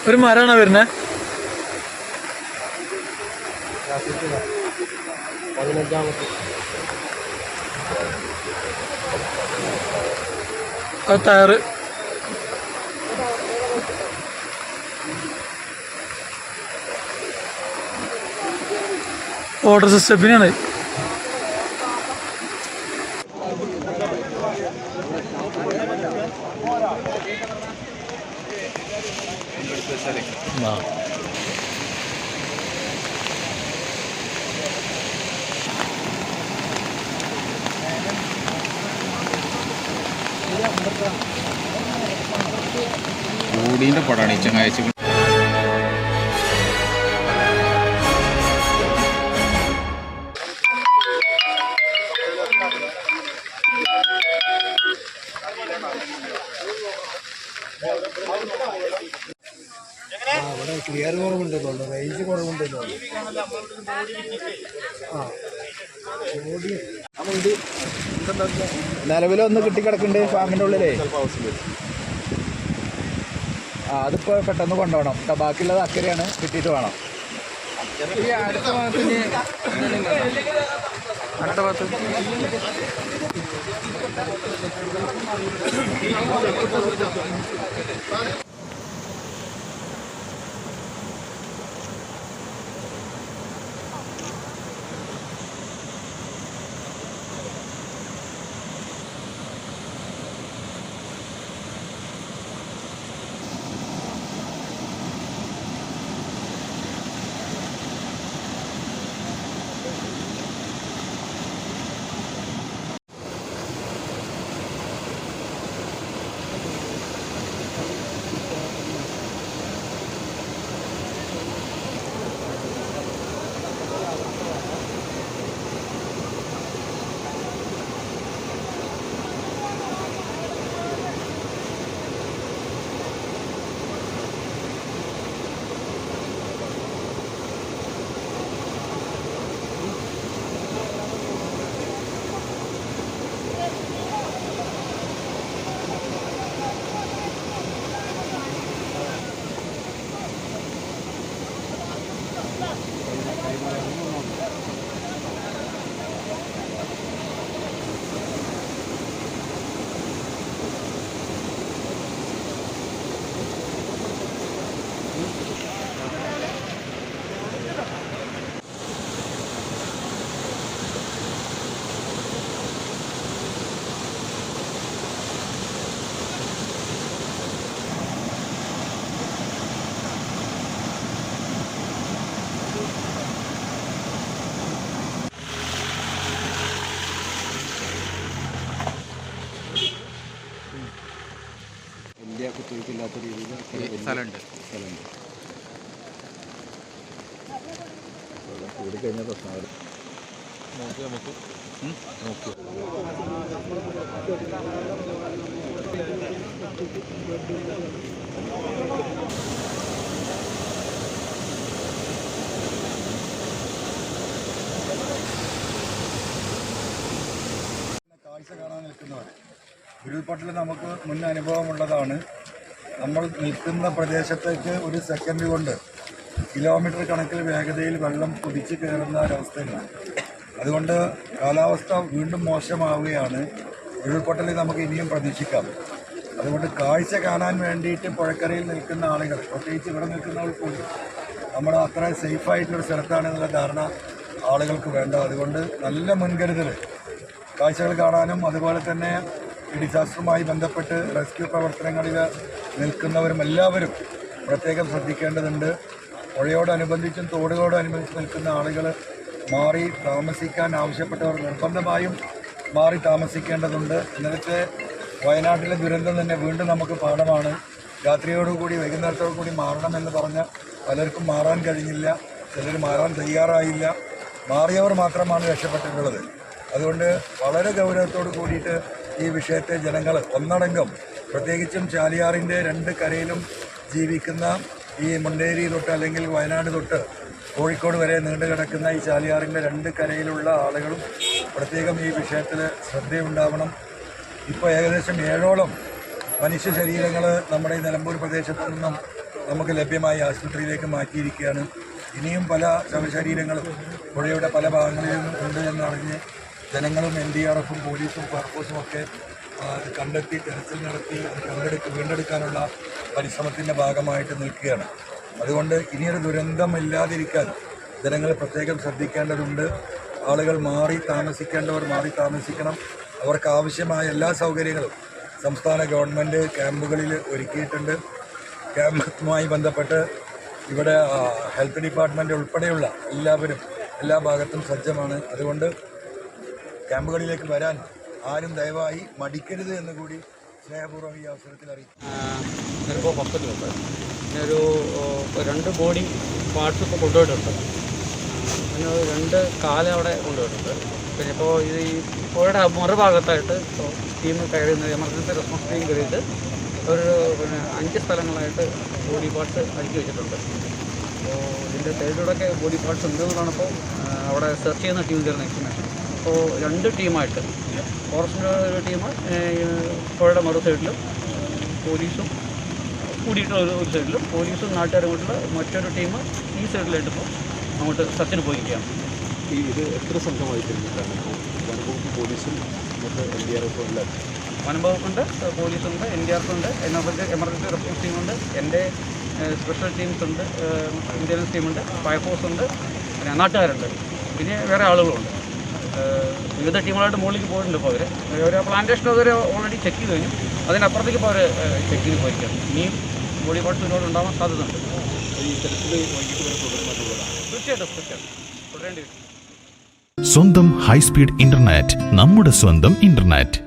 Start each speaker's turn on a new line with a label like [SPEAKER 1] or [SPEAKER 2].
[SPEAKER 1] ഒരു മരമാണോ വരുന്നത്?
[SPEAKER 2] 15ാമത്തെ
[SPEAKER 1] tyre order സിസ്റ്റപ്പിനാണ്.
[SPEAKER 3] കൂടീൻ്റെ പടമാണ് ഈ ചങ്ങാഴ്ച.
[SPEAKER 2] അവിടെ ക്ലിയർ കുറവുണ്ടല്ലോ, റേഞ്ച് കുറവുണ്ടല്ലോ. നിലവിലൊന്ന് കിട്ടിക്കിടക്കുന്നുണ്ട് ഫാമിൻ്റെ ഉള്ളിലേ. അതിപ്പോൾ പെട്ടെന്ന് കൊണ്ടുപോകണം. ബാക്കിയുള്ളത് അക്കരെയാണ്, കിട്ടിയിട്ട് വേണം.
[SPEAKER 1] അടുത്ത ഭാഗത്തിന് അടുത്ത ഭാഗത്ത്
[SPEAKER 2] വലിയ കുത്തിവയ്പ്പില്ലാത്ത രീതിയിൽ
[SPEAKER 3] സ്ഥലമുണ്ട്.
[SPEAKER 2] കൂടിക്കഴിഞ്ഞാൽ പ്രശ്നമാണ്.
[SPEAKER 3] നമുക്ക് നോക്കി
[SPEAKER 2] കാഴ്ച കാണാൻ നിൽക്കുന്നവർ ഉരുൾപൊട്ടൽ നമുക്ക് മുൻ അനുഭവമുള്ളതാണ്. നമ്മൾ നിൽക്കുന്ന പ്രദേശത്തേക്ക് ഒരു സെക്കൻഡ് കൊണ്ട് കിലോമീറ്റർ കണക്കിൽ വേഗതയിൽ വെള്ളം കുതിച്ച് കയറുന്ന ഒരവസ്ഥയാണ്. അതുകൊണ്ട് കാലാവസ്ഥ വീണ്ടും മോശമാവുകയാണ്. ഉരുൾപൊട്ടൽ നമുക്ക് ഇനിയും പ്രതീക്ഷിക്കാം. അതുകൊണ്ട് കാഴ്ച കാണാൻ വേണ്ടിയിട്ട് പുഴക്കരയിൽ നിൽക്കുന്ന ആളുകൾ, പ്രത്യേകിച്ച് ഇവിടെ നിൽക്കുന്നവർ കൂടി നമ്മൾ അത്ര സേഫായിട്ടുള്ളൊരു സ്ഥലത്താണെന്നുള്ള ധാരണ ആളുകൾക്ക് വേണ്ട. അതുകൊണ്ട് നല്ല മുൻകരുതൽ കാഴ്ചകൾ കാണാനും അതുപോലെ തന്നെ ഈ ഡിസാസ്റ്ററുമായി ബന്ധപ്പെട്ട് റെസ്ക്യൂ പ്രവർത്തനങ്ങളിൽ നിൽക്കുന്നവരും എല്ലാവരും പ്രത്യേകം ശ്രദ്ധിക്കേണ്ടതുണ്ട്. പുഴയോടനുബന്ധിച്ചും തോടുകളോടനുബന്ധിച്ച് നിൽക്കുന്ന ആളുകൾ മാറി താമസിക്കാൻ ആവശ്യപ്പെട്ടവർ നിർബന്ധമായും മാറി താമസിക്കേണ്ടതുണ്ട്. ഇന്നലത്തെ വയനാട്ടിലെ ദുരന്തം തന്നെ വീണ്ടും നമുക്ക് പാഠമാണ്. രാത്രിയോടുകൂടി വൈകുന്നേരത്തോടുകൂടി മാറണമെന്ന് പറഞ്ഞ പലർക്കും മാറാൻ കഴിഞ്ഞില്ല, ചിലർ മാറാൻ തയ്യാറായില്ല. മാറിയവർ മാത്രമാണ് രക്ഷപ്പെട്ടിട്ടുള്ളത്. അതുകൊണ്ട് വളരെ ഗൗരവത്തോട് കൂടിയിട്ട് ഈ വിഷയത്തെ ജനങ്ങൾ ഒന്നടങ്കം, പ്രത്യേകിച്ചും ചാലിയാറിൻ്റെ രണ്ട് കരയിലും ജീവിക്കുന്ന ഈ മുണ്ടേരി തൊട്ട് അല്ലെങ്കിൽ വയനാട് തൊട്ട് കോഴിക്കോട് വരെ നീണ്ടു കിടക്കുന്ന ഈ ചാലിയാറിൻ്റെ രണ്ട് കരയിലുള്ള ആളുകളും പ്രത്യേകം ഈ വിഷയത്തിൽ ശ്രദ്ധയുണ്ടാവണം. ഇപ്പോൾ ഏകദേശം 7ഓളം മനുഷ്യ ശരീരങ്ങൾ നമ്മുടെ ഈ നിലമ്പൂർ പ്രദേശത്തു നിന്നും നമുക്ക് ലഭ്യമായി ആശുപത്രിയിലേക്ക് മാറ്റിയിരിക്കുകയാണ്. ഇനിയും പല ശവശരീരങ്ങളും പുഴയുടെ പല ഭാഗങ്ങളിലും ഉണ്ട് എന്നറിഞ്ഞ് ജനങ്ങളും NDRFും പോലീസും ഫയർഫോഴ്സും ഒക്കെ കണ്ടെത്തി തെരച്ചിൽ നടത്തി വീണ്ടെടുക്കാനുള്ള പരിശ്രമത്തിൻ്റെ ഭാഗമായിട്ട് നിൽക്കുകയാണ്. അതുകൊണ്ട് ഇനിയൊരു ദുരന്തം ഇല്ലാതിരിക്കാൻ ജനങ്ങൾ പ്രത്യേകം ശ്രദ്ധിക്കേണ്ടതുണ്ട്. ആളുകൾ മാറി താമസിക്കണം. അവർക്ക് ആവശ്യമായ എല്ലാ സൗകര്യങ്ങളും സംസ്ഥാന ഗവൺമെൻറ് ക്യാമ്പുകളിൽ ഒരുക്കിയിട്ടുണ്ട്. ക്യാമ്പുമായി ബന്ധപ്പെട്ട് ഇവിടെ ഹെൽത്ത് ഡിപ്പാർട്ട്മെൻറ്റ് ഉൾപ്പെടെയുള്ള എല്ലാവരും എല്ലാ ഭാഗത്തും സജ്ജമാണ്. അതുകൊണ്ട് ക്യാമ്പുകളിലേക്ക് വരാൻ ആരും ദയവായി മടിക്കരുത് എന്ന് കൂടി സ്നേഹപൂർവ്വം ഈ അവസരത്തിൽ അറിയിക്കും.
[SPEAKER 4] ചിലപ്പോൾ ഹോസ്പിറ്റലുണ്ട്. പിന്നെ ഒരു 2 ബോഡി പാർട്സ് ഇപ്പോൾ കൊണ്ടുപോയിട്ടുണ്ട്. പിന്നെ 2 കാല് അവിടെ കൊണ്ടുപോയിട്ടുണ്ട്. പിന്നെ ഇപ്പോൾ ഈ പുഴയുടെ മറുഭാഗത്തായിട്ട് ഇപ്പോൾ ടീം കയറുന്നത് എമർജൻസി റെസ്പോൺസ് ടീം കയറിയിട്ട് ഒരു 5 സ്ഥലങ്ങളായിട്ട് ബോഡി പാർട്സ് അടുക്കി വെച്ചിട്ടുണ്ട്. അപ്പോൾ ഇതിൻ്റെ സൈഡിലൂടെയൊക്കെ ബോഡി പാർട്സ് ഉണ്ടെന്നുള്ളതാണ് ഇപ്പോൾ അവിടെ സെർച്ച് ചെയ്യുന്ന ടീം തരുന്ന ഇൻഫർമേഷൻ. അപ്പോൾ 2 ടീമായിട്ട് ഫോറസ്റ്റിൻ്റെ ഒരു ടീം പുഴയുടെ മറു സൈഡിലും പോലീസും കൂടിയിട്ടുള്ള ഒരു സൈഡിലും പോലീസും നാട്ടുകാരും കൂട്ടുള്ള മറ്റൊരു ടീം ഈ സൈഡിലായിട്ട് ഇപ്പോൾ അങ്ങോട്ട് സെർച്ചിന് പോയിരിക്കുകയാണ്.
[SPEAKER 3] ഇത് എത്ര സംഘമായി തിരിഞ്ഞിട്ടാണ്? വനംവകുപ്പ് പോലീസും NDRF എല്ലാം.
[SPEAKER 4] വനംവകുപ്പുണ്ട്, പോലീസുണ്ട്, NDRF ഉണ്ട്, എമർജൻസി റെസ്പോൺസ് ടീമുണ്ട്, എൻ്റെ സ്പെഷ്യൽ ടീംസ് ഉണ്ട്, ഇൻ്റലിജൻസ് ടീമുണ്ട്, ഫയർഫോഴ്സ് ഉണ്ട്, പിന്നെ നാട്ടുകാരുണ്ട്, പിന്നെ വേറെ ആളുകളുണ്ട്. വിവിധ ടീമുകളായിട്ട് മുകളിലേക്ക് പോയിട്ടുണ്ട്. ഇപ്പോൾ അവർ പ്ലാന്റേഷൻ അവർ ഓൾറെഡി ചെക്ക് ചെയ്ത് കഴിഞ്ഞു. അതിനപ്പുറത്തേക്ക് ഇപ്പോൾ അവർ ചെക്കിന് പോയിരിക്കുകയാണ്. ഇനിയും ബോഡി പാർട്സ് ഇതിനോട് ഉണ്ടാവാൻ സാധ്യതയുണ്ട്.
[SPEAKER 3] ഈ തരത്തിൽ വൈകിട്ട് വരെ തുടരുമെന്നുള്ളതാണ്.
[SPEAKER 4] തീർച്ചയായിട്ടും തുടരേണ്ടി വരും.
[SPEAKER 5] സ്വന്തം ഹൈസ്പീഡ് ഇന്റർനെറ്റ്, നമ്മുടെ സ്വന്തം ഇന്റർനെറ്റ്.